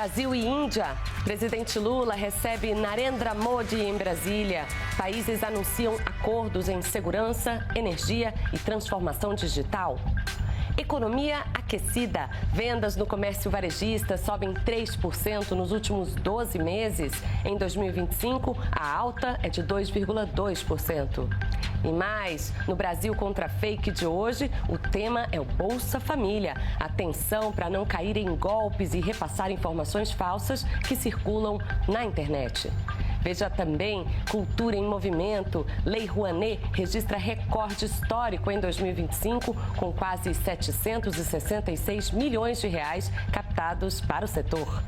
Brasil e Índia. Presidente Lula recebe Narendra Modi em Brasília. Países anunciam acordos em segurança, energia e transformação digital. Economia aquecida. Vendas no comércio varejista sobem 3% nos últimos 12 meses. Em 2025, a alta é de 2,2%. E mais, no Brasil contra a fake de hoje, o tema é o Bolsa Família. Atenção para não cair em golpes e repassar informações falsas que circulam na internet. Veja também Cultura em Movimento. Lei Rouanet registra recorde histórico em 2025, com quase 766 milhões de reais captados para o setor.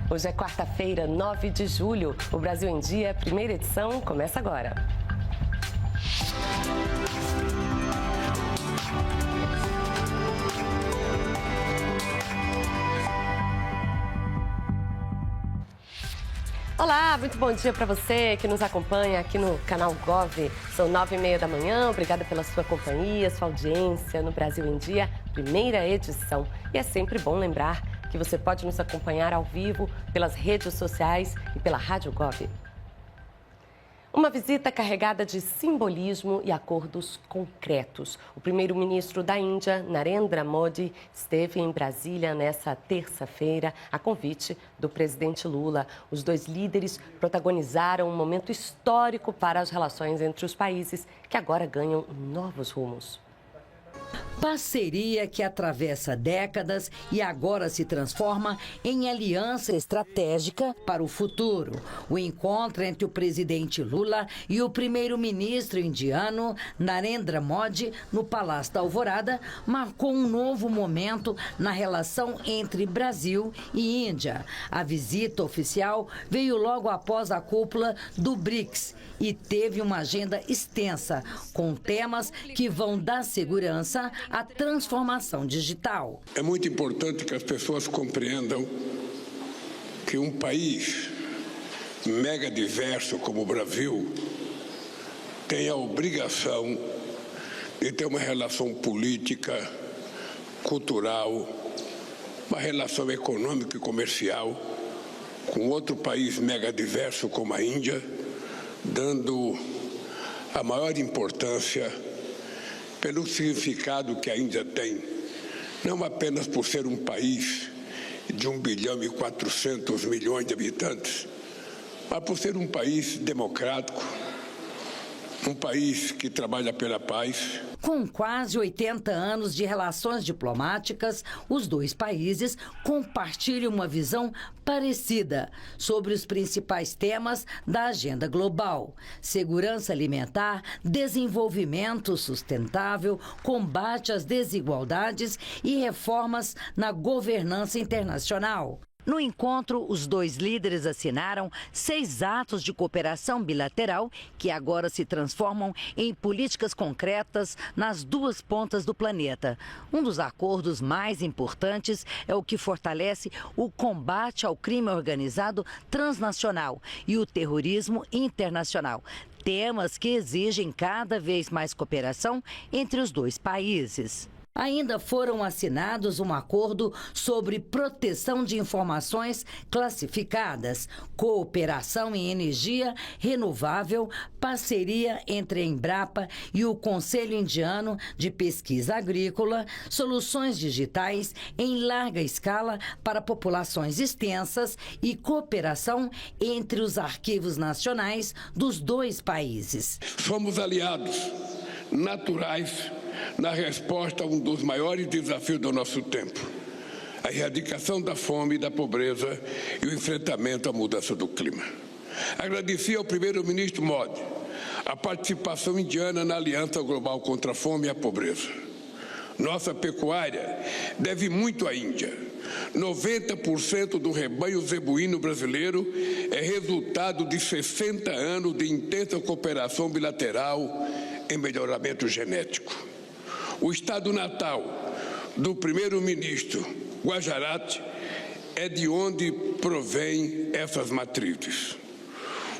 Hoje é quarta-feira, 9 de julho. O Brasil em Dia, primeira edição, começa agora. Olá, muito bom dia para você que nos acompanha aqui no canal Gov. São 9h30 da manhã, obrigada pela sua companhia, sua audiência no Brasil em Dia, primeira edição. E é sempre bom lembrar que você pode nos acompanhar ao vivo pelas redes sociais e pela Rádio Gov. Uma visita carregada de simbolismo e acordos concretos. O primeiro-ministro da Índia, Narendra Modi, esteve em Brasília nesta terça-feira a convite do presidente Lula. Os dois líderes protagonizaram um momento histórico para as relações entre os países, que agora ganham novos rumos. Parceria que atravessa décadas e agora se transforma em aliança estratégica para o futuro. O encontro entre o presidente Lula e o primeiro-ministro indiano Narendra Modi no Palácio da Alvorada marcou um novo momento na relação entre Brasil e Índia. A visita oficial veio logo após a cúpula do BRICS e teve uma agenda extensa, com temas que vão da segurança à transformação digital. É muito importante que as pessoas compreendam que um país mega diverso como o Brasil tem a obrigação de ter uma relação política, cultural, uma relação econômica e comercial com outro país mega diverso como a Índia, dando a maior importância pelo significado que a Índia tem, não apenas por ser um país de 1,4 bilhão de habitantes, mas por ser um país democrático, um país que trabalha pela paz. Com quase 80 anos de relações diplomáticas, os dois países compartilham uma visão parecida sobre os principais temas da agenda global: segurança alimentar, desenvolvimento sustentável, combate às desigualdades e reformas na governança internacional. No encontro, os dois líderes assinaram 6 atos de cooperação bilateral que agora se transformam em políticas concretas nas duas pontas do planeta. Um dos acordos mais importantes é o que fortalece o combate ao crime organizado transnacional e o terrorismo internacional. Temas que exigem cada vez mais cooperação entre os dois países. Ainda foram assinados um acordo sobre proteção de informações classificadas, cooperação em energia renovável, parceria entre a Embrapa e o Conselho Indiano de Pesquisa Agrícola, soluções digitais em larga escala para populações extensas e cooperação entre os arquivos nacionais dos dois países. Somos aliados naturais na resposta a um dos maiores desafios do nosso tempo: a erradicação da fome e da pobreza e o enfrentamento à mudança do clima. Agradeci ao primeiro-ministro Modi a participação indiana na Aliança Global contra a Fome e a Pobreza. Nossa pecuária deve muito à Índia. 90% do rebanho zebuíno brasileiro é resultado de 60 anos de intensa cooperação bilateral em melhoramento genético. O estado natal do primeiro-ministro, Gujarat, é de onde provém essas matrizes.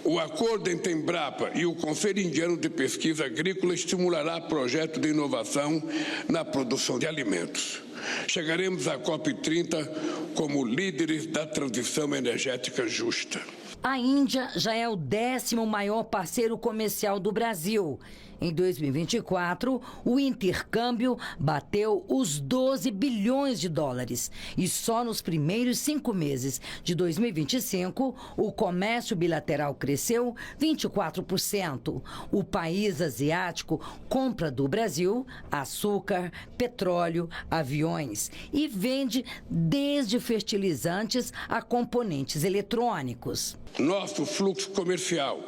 O acordo entre a Embrapa e o Conselho Indiano de Pesquisa Agrícola estimulará projetos de inovação na produção de alimentos. Chegaremos à COP30 como líderes da transição energética justa. A Índia já é o 10º maior parceiro comercial do Brasil. Em 2024, o intercâmbio bateu os 12 bilhões de dólares. E só nos primeiros 5 meses de 2025, o comércio bilateral cresceu 24%. O país asiático compra do Brasil açúcar, petróleo, aviões e vende desde fertilizantes a componentes eletrônicos. Nosso fluxo comercial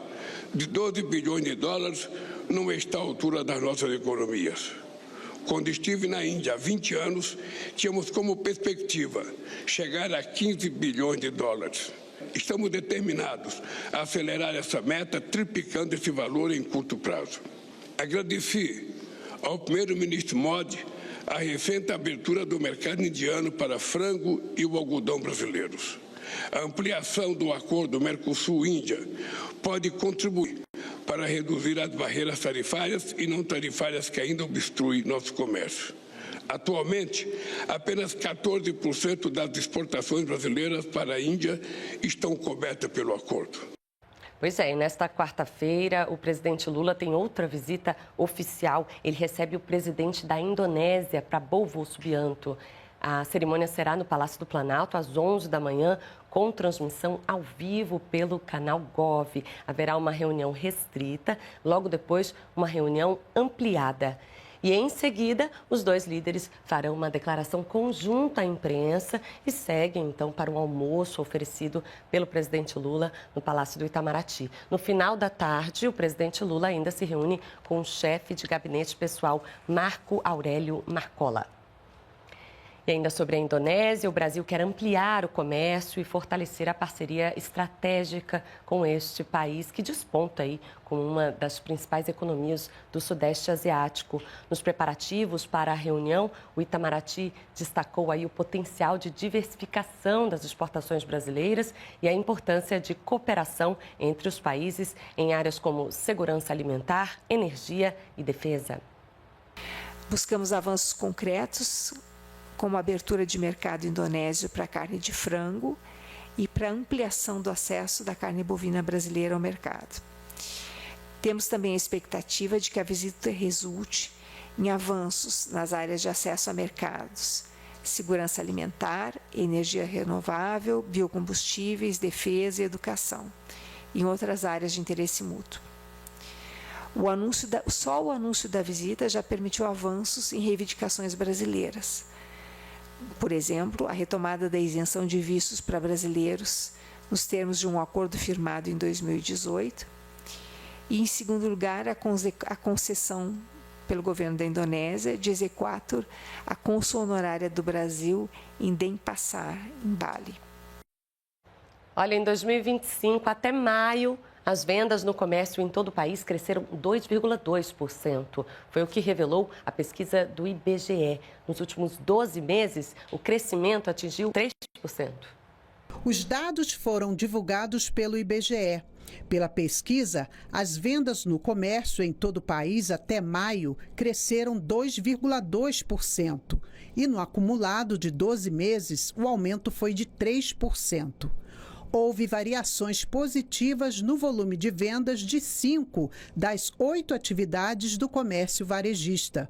de 12 bilhões de dólares não está à altura das nossas economias. Quando estive na Índia há 20 anos, tínhamos como perspectiva chegar a 15 bilhões de dólares. Estamos determinados a acelerar essa meta, triplicando esse valor em curto prazo. Agradeci ao primeiro-ministro Modi a recente abertura do mercado indiano para frango e o algodão brasileiros. A ampliação do acordo Mercosul-Índia pode contribuir para reduzir as barreiras tarifárias e não tarifárias que ainda obstruem nosso comércio. Atualmente, apenas 14% das exportações brasileiras para a Índia estão cobertas pelo acordo. Pois é, e nesta quarta-feira, o presidente Lula tem outra visita oficial. Ele recebe o presidente da Indonésia, Prabowo Subianto. A cerimônia será no Palácio do Planalto, às 11 da manhã, com transmissão ao vivo pelo canal Gov. Haverá uma reunião restrita, logo depois uma reunião ampliada. E em seguida, os dois líderes farão uma declaração conjunta à imprensa e seguem, então, para o almoço oferecido pelo presidente Lula no Palácio do Itamaraty. No final da tarde, o presidente Lula ainda se reúne com o chefe de gabinete pessoal, Marco Aurélio Marcola. E ainda sobre a Indonésia, o Brasil quer ampliar o comércio e fortalecer a parceria estratégica com este país, que desponta aí como uma das principais economias do Sudeste Asiático. Nos preparativos para a reunião, o Itamaraty destacou aí o potencial de diversificação das exportações brasileiras e a importância de cooperação entre os países em áreas como segurança alimentar, energia e defesa. Buscamos avanços concretos, como a abertura de mercado indonésio para carne de frango e para ampliação do acesso da carne bovina brasileira ao mercado. Temos também a expectativa de que a visita resulte em avanços nas áreas de acesso a mercados, segurança alimentar, energia renovável, biocombustíveis, defesa e educação, e em outras áreas de interesse mútuo. Só o anúncio da visita já permitiu avanços em reivindicações brasileiras. Por exemplo, a retomada da isenção de vistos para brasileiros nos termos de um acordo firmado em 2018. E, em segundo lugar, a concessão pelo governo da Indonésia de exequatur à cônsul honorária do Brasil em Denpasar, em Bali. Olha, em 2025 até maio, as vendas no comércio em todo o país cresceram 2,2%. Foi o que revelou a pesquisa do IBGE. Nos últimos 12 meses, o crescimento atingiu 3%. Os dados foram divulgados pelo IBGE. Pela pesquisa, as vendas no comércio em todo o país até maio cresceram 2,2%. E no acumulado de 12 meses, o aumento foi de 3%. Houve variações positivas no volume de vendas de 5 das 8 atividades do comércio varejista.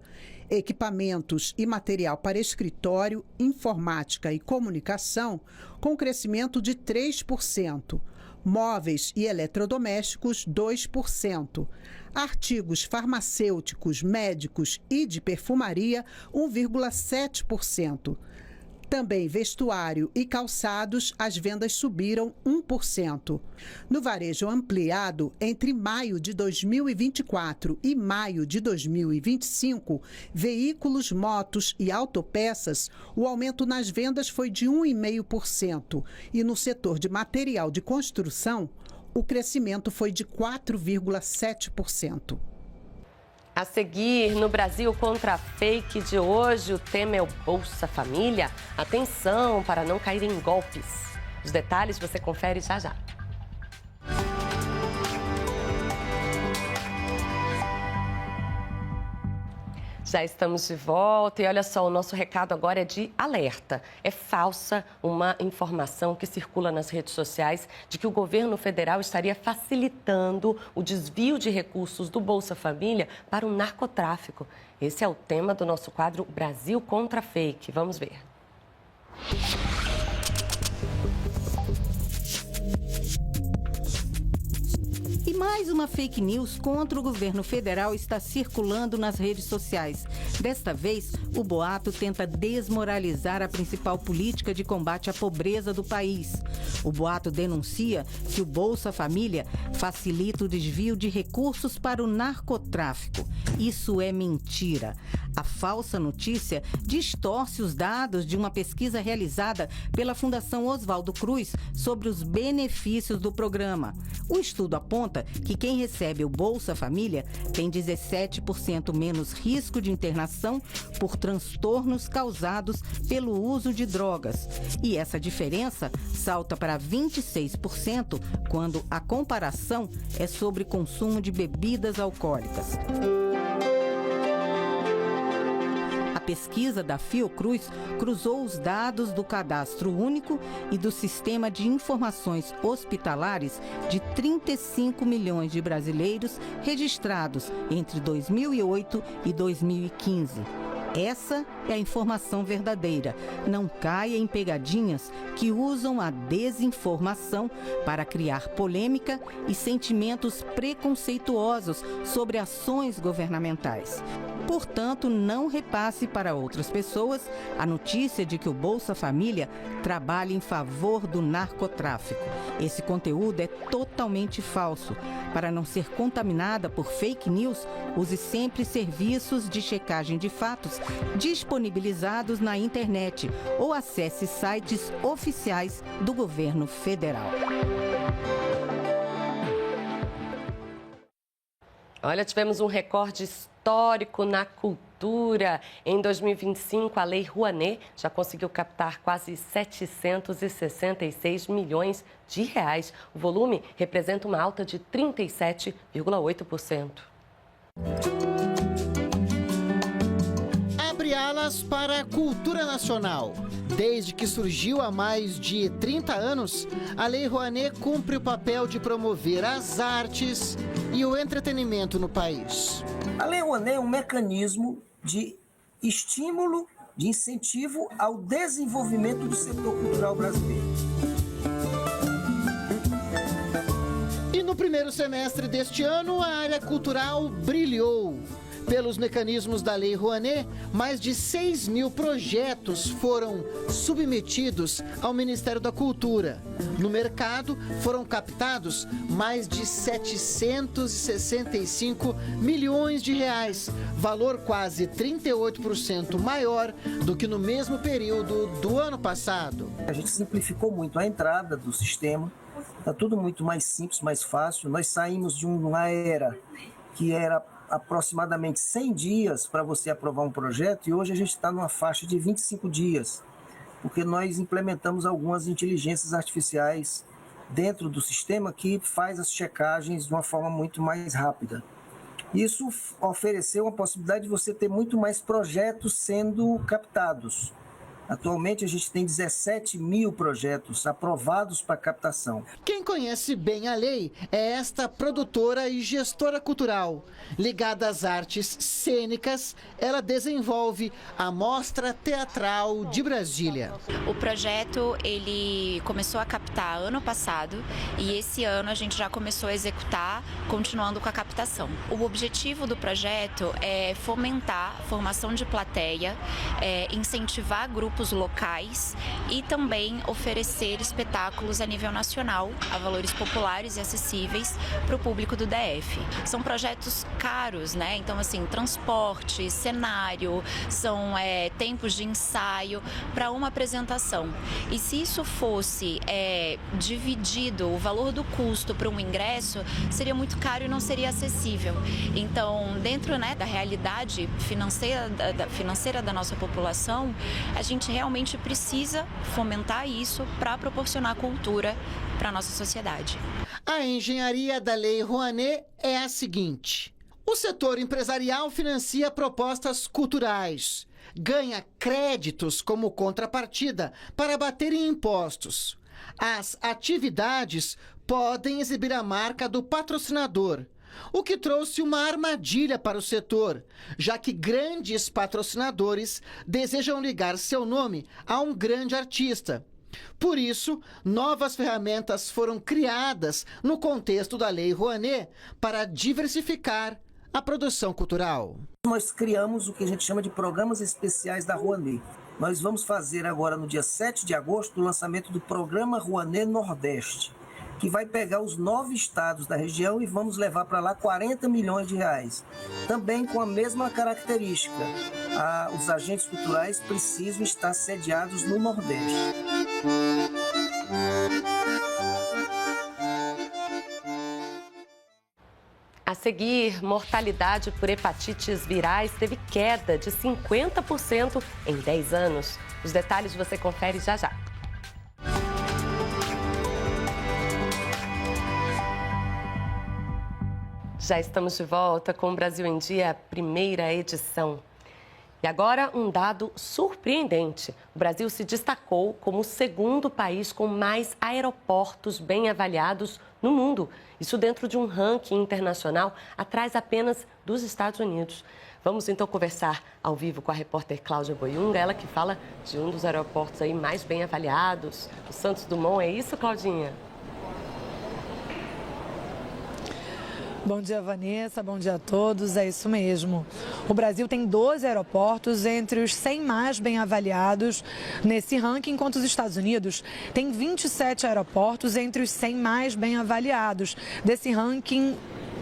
Equipamentos e material para escritório, informática e comunicação, com crescimento de 3%. Móveis e eletrodomésticos, 2%. Artigos farmacêuticos, médicos e de perfumaria, 1,7%. Também vestuário e calçados, as vendas subiram 1%. No varejo ampliado, entre maio de 2024 e maio de 2025, veículos, motos e autopeças, o aumento nas vendas foi de 1,5%. E no setor de material de construção, o crescimento foi de 4,7%. A seguir, no Brasil contra a fake de hoje, o tema é o Bolsa Família. Atenção para não cair em golpes. Os detalhes você confere já já. Já estamos de volta e olha só, o nosso recado agora é de alerta. É falsa uma informação que circula nas redes sociais de que o governo federal estaria facilitando o desvio de recursos do Bolsa Família para o narcotráfico. Esse é o tema do nosso quadro Brasil contra a Fake. Vamos ver. E mais uma fake news contra o governo federal está circulando nas redes sociais. Desta vez, o boato tenta desmoralizar a principal política de combate à pobreza do país. O boato denuncia que o Bolsa Família facilita o desvio de recursos para o narcotráfico. Isso é mentira. A falsa notícia distorce os dados de uma pesquisa realizada pela Fundação Oswaldo Cruz sobre os benefícios do programa. O estudo aponta que quem recebe o Bolsa Família tem 17% menos risco de internação por transtornos causados pelo uso de drogas. E essa diferença salta para 26% quando a comparação é sobre consumo de bebidas alcoólicas. A pesquisa da Fiocruz cruzou os dados do Cadastro Único e do Sistema de Informações Hospitalares de 35 milhões de brasileiros registrados entre 2008 e 2015. Essa é a informação verdadeira. Não caia em pegadinhas que usam a desinformação para criar polêmica e sentimentos preconceituosos sobre ações governamentais. Portanto, não repasse para outras pessoas a notícia de que o Bolsa Família trabalha em favor do narcotráfico. Esse conteúdo é totalmente falso. Para não ser contaminada por fake news, use sempre serviços de checagem de fatos disponibilizados na internet ou acesse sites oficiais do governo federal. Olha, tivemos um recorde histórico na cultura. Em 2025, a Lei Rouanet já conseguiu captar quase 766 milhões de reais. O volume representa uma alta de 37,8%. Abre alas para a cultura nacional. Desde que surgiu há mais de 30 anos, a Lei Rouanet cumpre o papel de promover as artes e o entretenimento no país. A Lei Rouanet é um mecanismo de estímulo, de incentivo ao desenvolvimento do setor cultural brasileiro. E no primeiro semestre deste ano, a área cultural brilhou. Pelos mecanismos da Lei Rouanet, mais de 6 mil projetos foram submetidos ao Ministério da Cultura. No mercado, foram captados mais de 765 milhões de reais, valor quase 38% maior do que no mesmo período do ano passado. A gente simplificou muito a entrada do sistema, está tudo muito mais simples, mais fácil. Nós saímos de uma era que era aproximadamente 100 dias para você aprovar um projeto e hoje a gente está numa faixa de 25 dias, porque nós implementamos algumas inteligências artificiais dentro do sistema que faz as checagens de uma forma muito mais rápida. Isso ofereceu a possibilidade de você ter muito mais projetos sendo captados. Atualmente a gente tem 17 mil projetos aprovados para captação. Quem conhece bem a lei é esta produtora e gestora cultural. Ligada às artes cênicas, ela desenvolve a Mostra Teatral de Brasília. O projeto ele começou a captar ano passado e esse ano a gente já começou a executar, continuando com a captação. O objetivo do projeto é fomentar a formação de plateia, incentivar grupos locais e também oferecer espetáculos a nível nacional a valores populares e acessíveis para o público do DF. São projetos caros, né? Então, assim, transporte, cenário, são tempos de ensaio para uma apresentação. E se isso fosse dividido, o valor do custo para um ingresso, seria muito caro e não seria acessível. Então, dentro, né, da realidade financeira da nossa população, a gente realmente precisa fomentar isso para proporcionar cultura para a nossa sociedade. A engenharia da Lei Rouanet é a seguinte: O setor empresarial financia propostas culturais, ganha créditos como contrapartida para abater em impostos. As atividades podem exibir a marca do patrocinador, o que trouxe uma armadilha para o setor, já que grandes patrocinadores desejam ligar seu nome a um grande artista. Por isso, novas ferramentas foram criadas no contexto da Lei Rouanet para diversificar a produção cultural. Nós criamos o que a gente chama de programas especiais da Rouanet. Nós vamos fazer agora, no dia 7 de agosto, o lançamento do Programa Rouanet Nordeste, que vai pegar os 9 estados da região e vamos levar para lá 40 milhões de reais. Também com a mesma característica, os agentes culturais precisam estar sediados no Nordeste. A seguir, mortalidade por hepatites virais teve queda de 50% em 10 anos. Os detalhes você confere já já. Já estamos de volta com o Brasil em Dia, primeira edição. E agora um dado surpreendente. O Brasil se destacou como o segundo país com mais aeroportos bem avaliados no mundo. Isso dentro de um ranking internacional, atrás apenas dos Estados Unidos. Vamos então conversar ao vivo com a repórter Cláudia Boiunga, ela que fala de um dos aeroportos aí mais bem avaliados, o Santos Dumont. É isso, Claudinha? Bom dia, Vanessa. Bom dia a todos. É isso mesmo. O Brasil tem 12 aeroportos entre os 100 mais bem avaliados nesse ranking, enquanto os Estados Unidos têm 27 aeroportos entre os 100 mais bem avaliados desse ranking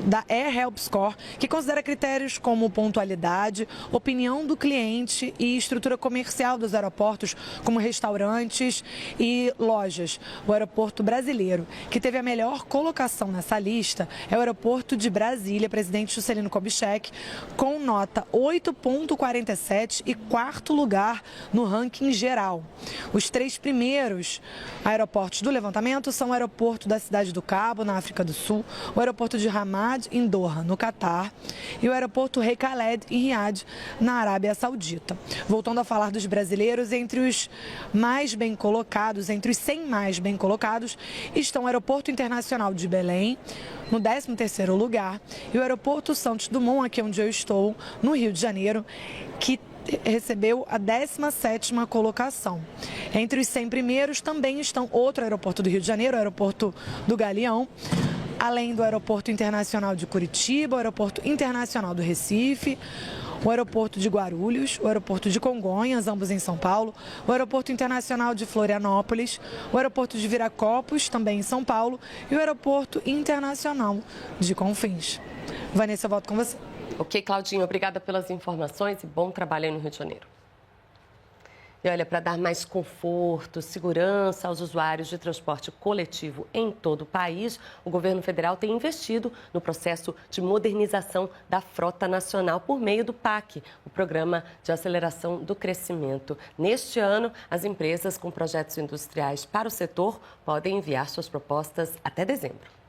da Air Health Score, que considera critérios como pontualidade, opinião do cliente e estrutura comercial dos aeroportos, como restaurantes e lojas. O aeroporto brasileiro, que teve a melhor colocação nessa lista, é o aeroporto de Brasília, Presidente Juscelino Kubitschek, com nota 8,47 e quarto lugar no ranking geral. Os 3 primeiros aeroportos do levantamento são o aeroporto da Cidade do Cabo, na África do Sul, o aeroporto de Hamad, em Doha, no Catar, e o aeroporto Rei Khaled, em Riad, na Arábia Saudita. Voltando a falar dos brasileiros, entre os mais bem colocados, entre os 100 mais bem colocados, estão o Aeroporto Internacional de Belém, no 13º lugar, e o Aeroporto Santos Dumont, aqui onde eu estou, no Rio de Janeiro, que recebeu a 17ª colocação. Entre os 100 primeiros também estão outro aeroporto do Rio de Janeiro, o Aeroporto do Galeão, além do Aeroporto Internacional de Curitiba, o Aeroporto Internacional do Recife, o Aeroporto de Guarulhos, o Aeroporto de Congonhas, ambos em São Paulo, o Aeroporto Internacional de Florianópolis, o Aeroporto de Viracopos, também em São Paulo, e o Aeroporto Internacional de Confins. Vanessa, eu volto com você. Ok, Claudinha, obrigada pelas informações e bom trabalho aí no Rio de Janeiro. E olha, para dar mais conforto, segurança aos usuários de transporte coletivo em todo o país, o governo federal tem investido no processo de modernização da frota nacional por meio do PAC, o Programa de Aceleração do Crescimento. Neste ano, as empresas com projetos industriais para o setor podem enviar suas propostas até dezembro.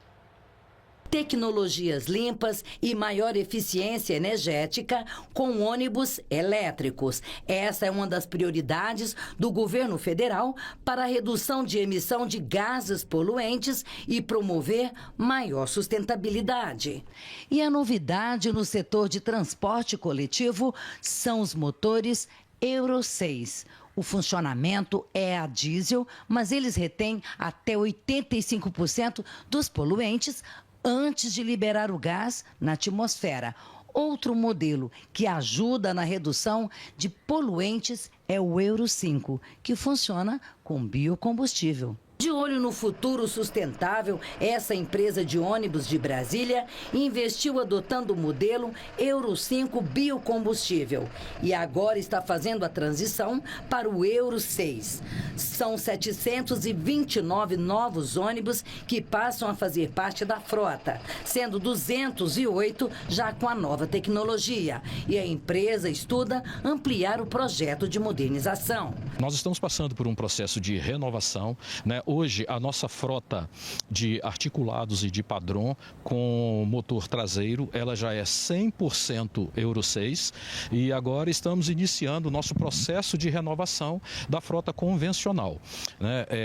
Tecnologias limpas e maior eficiência energética com ônibus elétricos. Essa é uma das prioridades do governo federal para a redução de emissão de gases poluentes e promover maior sustentabilidade. E a novidade no setor de transporte coletivo são os motores Euro 6. O funcionamento é a diesel, mas eles retêm até 85% dos poluentes antes de liberar o gás na atmosfera. Outro modelo que ajuda na redução de poluentes é o Euro 5, que funciona com biocombustível. De olho no futuro sustentável, essa empresa de ônibus de Brasília investiu adotando o modelo Euro 5 biocombustível e agora está fazendo a transição para o Euro 6. São 729 novos ônibus que passam a fazer parte da frota, sendo 208 já com a nova tecnologia. E a empresa estuda ampliar o projeto de modernização. Nós estamos passando por um processo de renovação, né? Hoje, a nossa frota de articulados e de padrão com motor traseiro, ela já é 100% Euro 6 e agora estamos iniciando o nosso processo de renovação da frota convencional.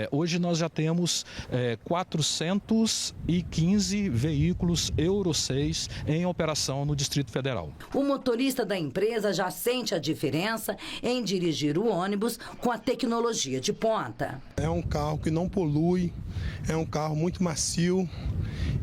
Hoje nós já temos 415 veículos Euro 6 em operação no Distrito Federal. O motorista da empresa já sente a diferença em dirigir o ônibus com a tecnologia de ponta. É um carro que não polui, é um carro muito macio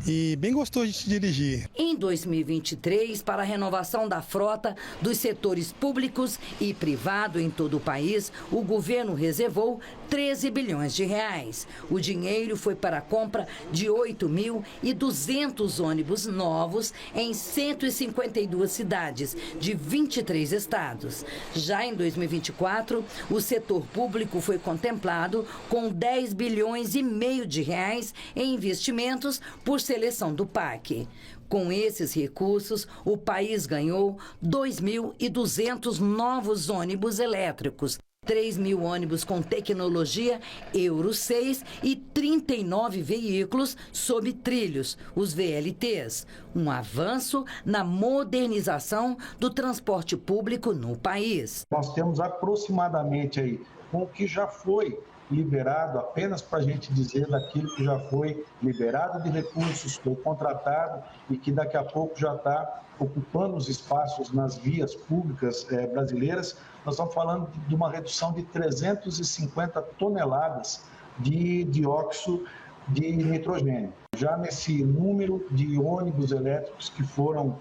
e bem gostoso de se dirigir. Em 2023, para a renovação da frota dos setores públicos e privado em todo o país, o governo reservou 13 bilhões de reais. O dinheiro foi para a compra de 8.200 ônibus novos em 152 cidades de 23 estados. Já em 2024, o setor público foi contemplado com 10 bilhões e meio de reais em investimentos por seleção do PAC. Com esses recursos, o país ganhou 2.200 novos ônibus elétricos, 3.000 ônibus com tecnologia Euro 6 e 39 veículos sob trilhos, os VLTs. Um avanço na modernização do transporte público no país. Nós temos aproximadamente aí, com o que já foi liberado, apenas para a gente dizer daquilo que já foi liberado de recursos, foi contratado e que daqui a pouco já está ocupando os espaços nas vias públicas brasileiras, nós estamos falando de uma redução de 350 toneladas de dióxido de nitrogênio. Já nesse número de ônibus elétricos que foram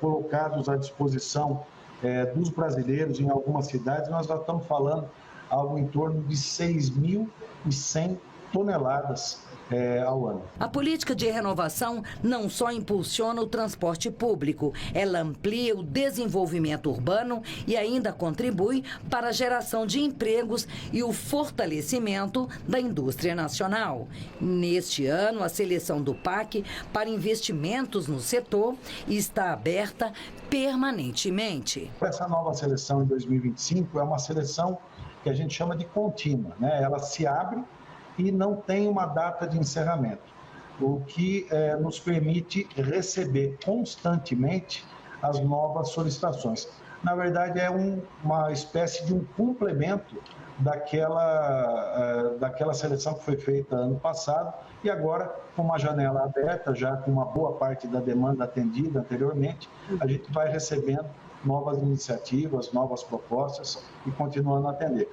colocados à disposição dos brasileiros em algumas cidades, nós já estamos falando algo em torno de 6.100 toneladas ao ano. A política de renovação não só impulsiona o transporte público, ela amplia o desenvolvimento urbano e ainda contribui para a geração de empregos e o fortalecimento da indústria nacional. Neste ano, a seleção do PAC para investimentos no setor está aberta permanentemente. Essa nova seleção em 2025 é uma seleção que a gente chama de contínua, né? Ela se abre e não tem uma data de encerramento, o que nos permite receber constantemente as novas solicitações. Na verdade, é uma espécie de um complemento daquela seleção que foi feita ano passado e agora, com uma janela aberta, já com uma boa parte da demanda atendida anteriormente, a gente vai recebendo novas iniciativas, novas propostas e continuando a atender.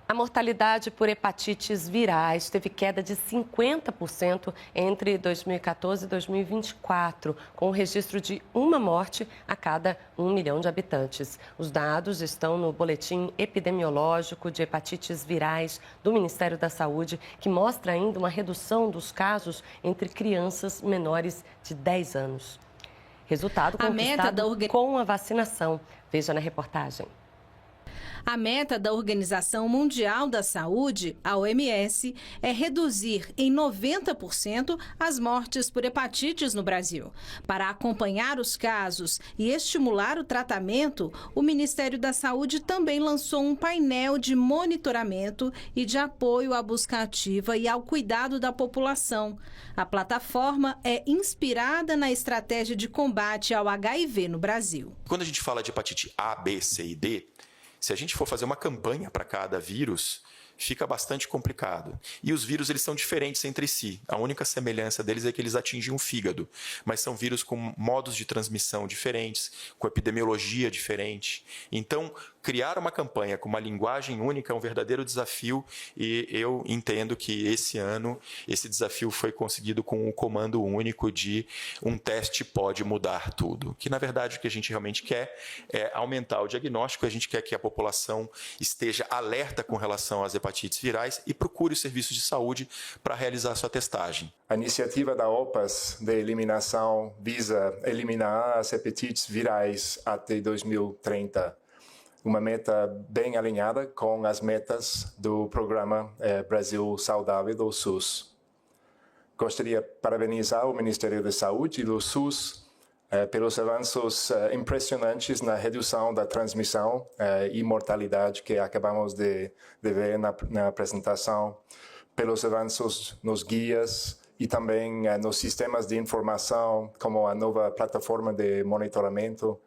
A mortalidade por hepatites virais teve queda de 50% entre 2014 e 2024, com o registro de uma morte a cada 1 milhão de habitantes. Os dados estão no Boletim Epidemiológico de Hepatites Virais do Ministério da Saúde, que mostra ainda uma redução dos casos entre crianças menores de 10 anos. Resultado conquistado com a vacinação. Veja na reportagem. A meta da Organização Mundial da Saúde, a OMS, é reduzir em 90% as mortes por hepatites no Brasil. Para acompanhar os casos e estimular o tratamento, o Ministério da Saúde também lançou um painel de monitoramento e de apoio à busca ativa e ao cuidado da população. A plataforma é inspirada na estratégia de combate ao HIV no Brasil. Quando a gente fala de hepatite A, B, C e D, se a gente for fazer uma campanha para cada vírus, fica bastante complicado. E os vírus eles são diferentes entre si. A única semelhança deles é que eles atingem o fígado. Mas são vírus com modos de transmissão diferentes, com epidemiologia diferente. Então, criar uma campanha com uma linguagem única é um verdadeiro desafio e eu entendo que esse ano esse desafio foi conseguido com o comando único de um teste pode mudar tudo. Que, na verdade, o que a gente realmente quer é aumentar o diagnóstico, a gente quer que a população esteja alerta com relação às hepatites virais e procure os serviços de saúde para realizar sua testagem. A iniciativa da OPAS de eliminação visa eliminar as hepatites virais até 2030. Uma meta bem alinhada com as metas do programa Brasil Saudável do SUS. Gostaria de parabenizar o Ministério da Saúde e do SUS pelos avanços impressionantes na redução da transmissão e mortalidade que acabamos de ver na apresentação, pelos avanços nos guias e também nos sistemas de informação, como a nova plataforma de monitoramento,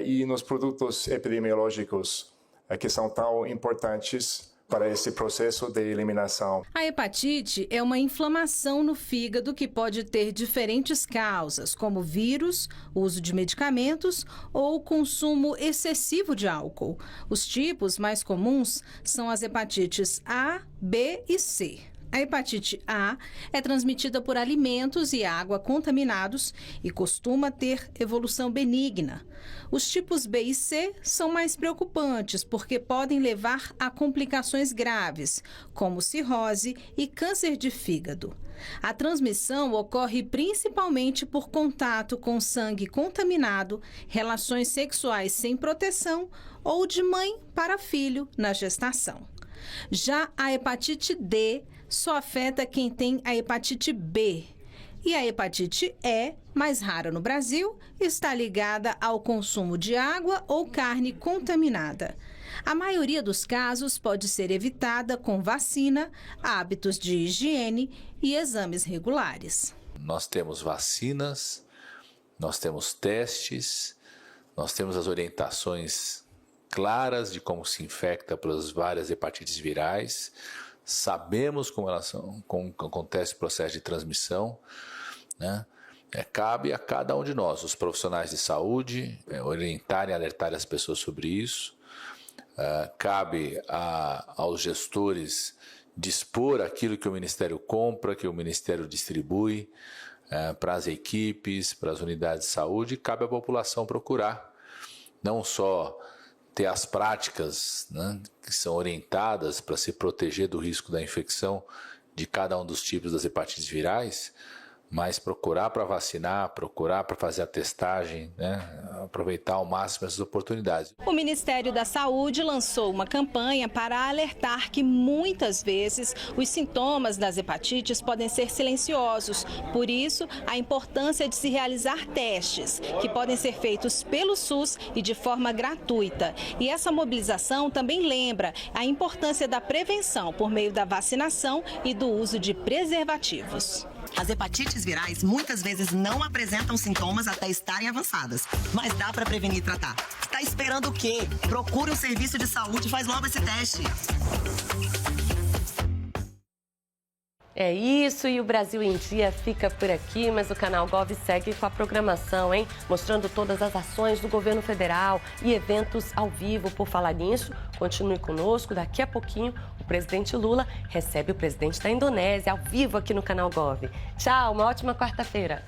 e nos produtos epidemiológicos que são tão importantes para esse processo de eliminação. A hepatite é uma inflamação no fígado que pode ter diferentes causas, como vírus, uso de medicamentos ou consumo excessivo de álcool. Os tipos mais comuns são as hepatites A, B e C. A hepatite A é transmitida por alimentos e água contaminados e costuma ter evolução benigna. Os tipos B e C são mais preocupantes porque podem levar a complicações graves, como cirrose e câncer de fígado. A transmissão ocorre principalmente por contato com sangue contaminado, relações sexuais sem proteção ou de mãe para filho na gestação. Já a hepatite D só afeta quem tem a hepatite B. E a hepatite E, mais rara no Brasil, está ligada ao consumo de água ou carne contaminada. A maioria dos casos pode ser evitada com vacina, hábitos de higiene e exames regulares. Nós temos vacinas, nós temos testes, nós temos as orientações claras de como se infecta pelas várias hepatites virais. Sabemos como acontece o processo de transmissão, né? Cabe a cada um de nós, os profissionais de saúde, orientarem, alertarem as pessoas sobre isso. Cabe aos gestores dispor aquilo que o Ministério compra, que o Ministério distribui para as equipes, para as unidades de saúde. Cabe à população procurar, não só ter as práticas, né, que são orientadas para se proteger do risco da infecção de cada um dos tipos das hepatites virais, mas procurar para vacinar, procurar para fazer a testagem, né, aproveitar ao máximo essas oportunidades. O Ministério da Saúde lançou uma campanha para alertar que muitas vezes os sintomas das hepatites podem ser silenciosos. Por isso, a importância de se realizar testes, que podem ser feitos pelo SUS e de forma gratuita. E essa mobilização também lembra a importância da prevenção por meio da vacinação e do uso de preservativos. As hepatites virais muitas vezes não apresentam sintomas até estarem avançadas, mas dá para prevenir e tratar. Está esperando o quê? Procure um serviço de saúde e faz logo esse teste. É isso, e o Brasil em Dia fica por aqui, mas o Canal Gov segue com a programação, hein? Mostrando todas as ações do governo federal e eventos ao vivo. Por falar nisso, continue conosco. Daqui a pouquinho, o presidente Lula recebe o presidente da Indonésia ao vivo aqui no Canal Gov. Tchau, uma ótima quarta-feira.